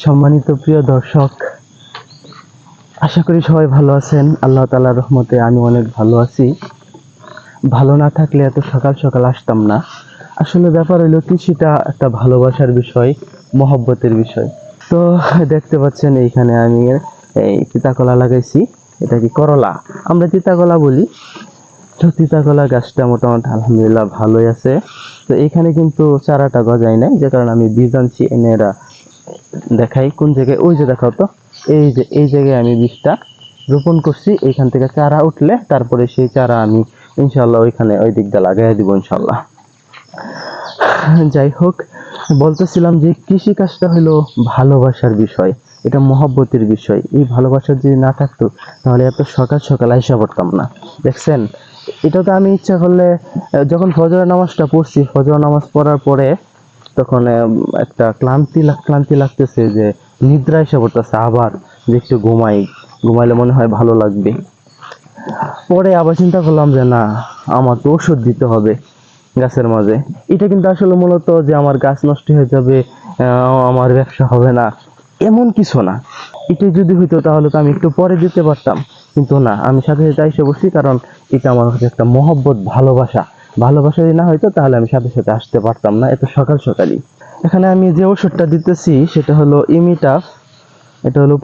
সম্মানিত প্রিয় দর্শক, আশা করি সবাই ভালো আছেন। আল্লাহ তাআলার রহমতে আমি অনেক ভালো আছি। ভালো না থাকলে এত সকাল সকাল আসতাম না। আসলে ব্যাপার হইলো কৃষিটা একটা ভালোবাসার বিষয়, মহব্বতের বিষয়। তো দেখতে পাচ্ছেন এইখানে আমি এই তিতাকলা লাগাইছি। এটা কি করলা, আমরা তিতাকলা বলি। তো তিতাকলা গাছটা মোটামুটি আলহামদুলিল্লাহ ভালোই আছে। তো এখানে কিন্তু চারাটা গজায় নাই, যে কারণে আমি বীজ আনছি এনে এরা দেখাই কোন জায়গায়। ওই যে দেখাও তো, এই জায়গায় আমি বীজটা রোপণ করছি। এখান থেকে চারা উঠলে তারপরে সেই চারা আমি ইনশাল্লাহ ওইখানে ওই দিকটা লাগাই দিব ইনশাল্লাহ। যাই হোক, বলতেছিলাম যে কৃষি কাজটা হলো ভালোবাসার বিষয়, এটা মহব্বতের বিষয়। এই ভালোবাসা যদি না থাকতো তাহলে এত সকাল সকাল আইসা পড়তাম না। দেখছেন, এটা তো আমি ইচ্ছা করলে যখন ফজরের নামাজটা পড়ছি, ফজর নামাজ পড়ার পরে তখন একটা ক্লান্তি লাগতেছে, যে নিদ্রা এসে পড়তেছে আবার, যে একটু ঘুমাইলে মনে হয় ভালো লাগবে। পরে আবার চিন্তা করলাম যে না, আমার তো ওষুধ দিতে হবে গাছের মাঝে। এটা কিন্তু আসলে মূলত যে আমার গাছ নষ্ট হয়ে যাবে, আমার ব্যবসা হবে না, এমন কিছু না। এটা যদি হইতো তাহলে তো আমি একটু পরে দিতে পারতাম, কিন্তু না, আমি সাথে সাথে এসে বসি, কারণ এটা আমার কাছে একটা মহব্বত, ভালোবাসা যদি না হইতো তাহলে আমি সাথে সাথে আসতে পারতাম না এত সকাল সকালই। এখানে আমি যে ওষুধটা দিতেছি সেটা হলো ইমিটাফ। এটা হলো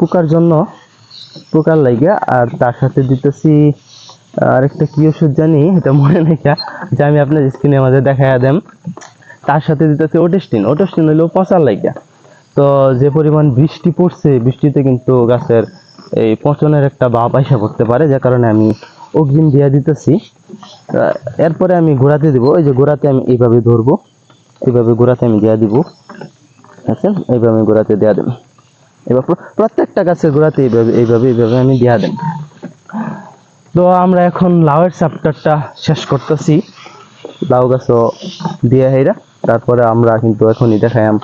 পোকার লাইগা। আর তার সাথে দিতেছি আরেকটা কি ওষুধ জানি, এটা মনে নাই, যে আমি আপনার স্ক্রিনের মাঝে দেখাইয়া দেম। তার সাথে দিতেছি ওটোস্টিন হইলো পচার লাইগা। তো যে পরিমাণ বৃষ্টি পড়ছে, বৃষ্টিতে কিন্তু গাছের এই পচনের একটা ভাব আইসা পড়তে পারে, যে কারণে আমি অগ্রিম দিয়া দিতেছি। এরপরে আমি গোড়াতে দিব। ওই যে গোড়াতে আমি এইভাবে ধরবো, এইভাবে গোড়াতে আমি দিয়া দিব। আচ্ছা, এইভাবে আমি গোড়াতে দেয়া দেব। এবার প্রত্যেকটা গাছের গোড়াতে এইভাবে আমি দিয়া দেব। তো আমরা এখন লাউয়ের চ্যাপ্টারটা শেষ করতেছি। লাউ গাছও দিয়ে হেরা, তারপরে আমরা কিন্তু এখনই দেখাইম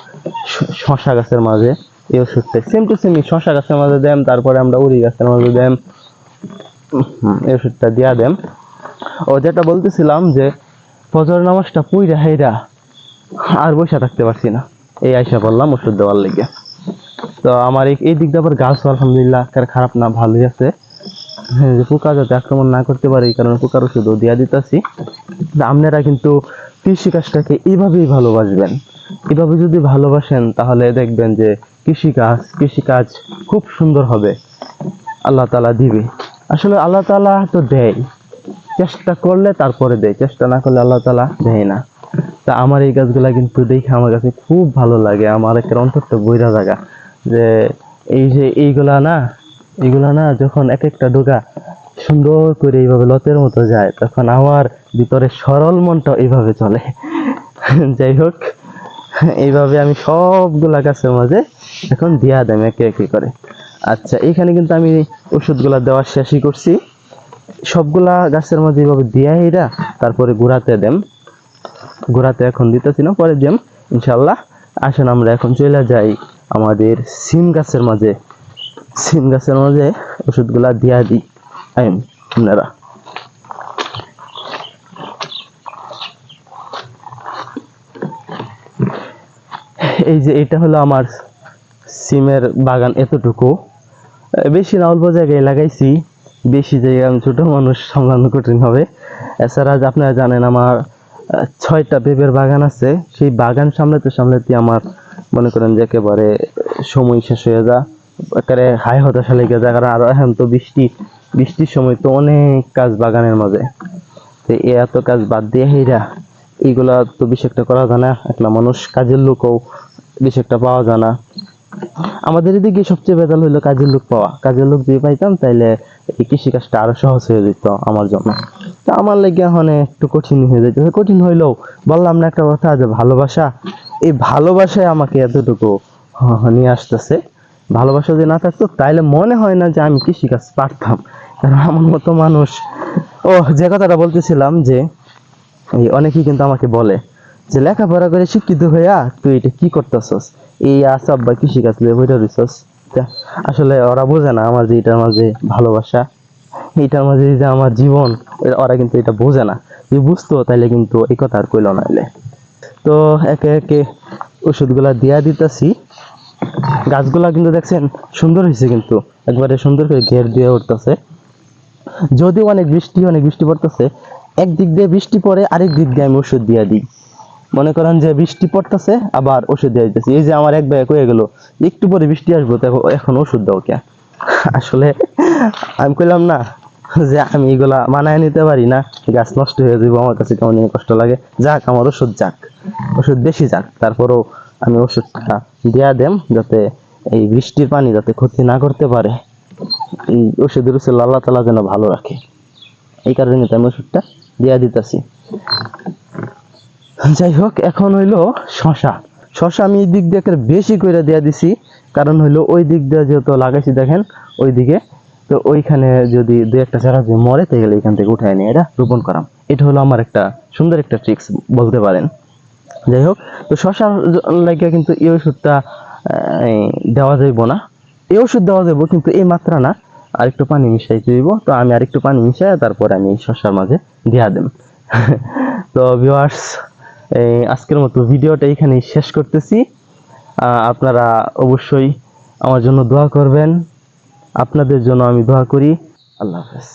শশা গাছের মাঝে এই ওষুধটা সেম টু সেম শশা গাছের মাঝে দেম, তারপরে আমরা উড়ি গাছের মাঝে দেম, এই ওষুধটা দিয়া দেম। ও যেটা বলতেছিলাম, যে ফজর নামাজটা পুইরা হেরা আর বসে থাকতে পারছি না, এই আইসা বললাম ওষুধ দেওয়ার লেগে। তো আমার এই দিক দিয়ে আবার গাছ আলহামদুলিল্লাহ খারাপ না, ভালোই আছে। হ্যাঁ, যে পোকা যাতে আক্রমণ না করতে পারে এই কারণে পোকার ওষুধও দিয়া দিতেছি। আপনারা কিন্তু কৃষি কাজটাকে এইভাবেই ভালোবাসবেন। এভাবে যদি ভালোবাসেন তাহলে দেখবেন যে কৃষিকাজ খুব সুন্দর হবে, আল্লাহ তাআলা দিবে। আসলে আল্লাহ তাআলা তো দেয়, চেষ্টা করলে তারপরে দেয়, চেষ্টা না করলে আল্লাহ তাআলা দেয় না। তা আমার এই গাছগুলা কিন্তু দেখে আমার কাছে খুব ভালো লাগে, আমার একটা অন্তরটা বইরা জায়গা, যে এই যে এইগুলা না যখন এক একটা ডোগা সুন্দর করে এইভাবে লতের মতো যায়, তখন আমার ভিতরে সরল মনটা এইভাবে চলে। যাই হোক, এইভাবে আমি সবগুলা গাছের মাঝে এখন দিয়া দেম একে একে করে। আচ্ছা, এখানে কিন্তু আমি ওষুধগুলা দেওয়া শেষই করছি। সবগুলা গাছের মাঝে এইভাবে দিয়া এরা তারপরে গোড়াতে এখন দিতেছি না, পরে দেম ইনশাল্লাহ। আসেন আমরা এখন চলে যাই আমাদের সিম গাছের মাঝে ওষুধগুলা দিয়া দিই। আপনারা এই যে এটা হলো আমার সিমের বাগান, এতটুকু, বেশি না, অল্প জায়গায় লাগাইছি। বেশি জায়গায় আমি ছোট মানুষ, সামলানো কঠিন হবে। এছাড়া আপনারা জানেন আমার 6টা পেঁপের বাগান আছে। সেই বাগান সামলাতে আমার মনে করেন যে একেবারে সময় শেষ হয়ে যা, একেবারে হাই হতাশা লেগে যায়। কারণ আরো এখন তো বৃষ্টির সময়, তো অনেক কাজ বাগানের মাঝে। তো এত কাজ বাদ দিয়ে হেরা এইগুলা তো বেশি একটা করা যায় না, একটা মানুষ কাজের লোকও বেশি একটা পাওয়া যায় না। আমাদের এদিকে সবচেয়ে বেদাল হইলো কাজের লোক পাওয়া। কাজের লোক যদি পাইতাম তাইলে এই কৃষি কাজটা আরো সহজ হয়ে যেত আমার জন্য। তা আমার লেগে এখন একটু কঠিন হয়ে যেত। কঠিন হইলেও বললাম না একটা কথা, যে ভালোবাসা, এই ভালোবাসায় আমাকে এতটুকু নিয়ে আসতেছে। ভালোবাসা যদি না থাকতো তাইলে মনে হয় না যে আমি কৃষি কাজ পারতাম। কারণ আমার মতো মানুষ, যে কথাটা বলতেছিলাম, যে অনেকেই কিন্তু আমাকে বলে যে লেখাপড়া করে শিক্ষিত হইয়া তুই এটা কি করতেছস, এই আসাব বা কৃষিকাজ নিয়ে বইটা দিছস। আসলে ওরা বোঝে না আমার যে এটার মাঝে ভালোবাসা, এইটার মাঝে যে আমার জীবন, ওরা কিন্তু এটা বোঝে না। যদি বুঝতো তাইলে কিন্তু এই কথা আর কইল নাইলে। তো একে একে ওষুধগুলা দিয়া দিতেছি। গাছগুলা কিন্তু দেখছেন সুন্দর হয়েছে, কিন্তু একবারে সুন্দর করে ঘের দিয়ে উঠতেছে। যদিও অনেক বৃষ্টি পড়তেছে, একদিক দিয়ে বৃষ্টি পড়ে আরেক দিক দিয়ে আমি ওষুধ দিয়ে দিই। মনে করেন যে বৃষ্টি পড়তেছে আবার ওষুধ দিয়ে দিতেছি। এই যে আমার এক ভাই কয়ে গেল একটু পরে বৃষ্টি আসবো, তো এখন ওষুধ দাও কে? আসলে আমি কইলাম না যে আমি এগুলা মানায় নিতে পারি না, গাছ নষ্ট হয়ে যাবো, আমার কাছে কেমন জানি কষ্ট লাগে। যাক, আমার ওষুধ যাক, ওষুধ বেশি যাক, তারপরেও আমি ওষুধটা দিয়া দেম, যাতে এই বৃষ্টির পানি যাতে ক্ষতি না করতে পারে। এই ওষুধের উসিলায় আল্লাহ তাআলা যেন ভালো রাখে, এই কারণে তো আমি ওষুধটা দিয়া দিতেছি। যাই হোক, এখন হইলো শশা। শশা আমি এই দিক দিয়ে একটা বেশি করে দেয়া দিছি, কারণ হইলো ওই দিক দিয়ে যেহেতু লাগাইছি দেখেন ওই দিকে, তো ওইখানে যদি দুই একটা চারা যদি মরে তাহলে এখান থেকে উঠায় নিয়ে এটা রোপণ করাম। এটা হলো আমার একটা সুন্দর একটা ট্রিক্স বলতে পারেন। যাই হোক, তো শশার লাগে কিন্তু এই ওষুধটা দেওয়া যাইব না। এই ওষুধ দেওয়া যাইব কিন্তু এই মাত্রা না, আরেকটু পানি মিশাইতে দিব। তো আমি আরেকটু পানি মিশাই তারপরে আমি এই শশার মাঝে দিয়া দেব। তো ভিউয়ার্স, আজকের মতো ভিডিওটা এখানেই শেষ করতেছি। আপনারা অবশ্যই আমার জন্য দোয়া করবেন, আপনাদের জন্য আমি দোয়া করি। আল্লাহ হাফেজ।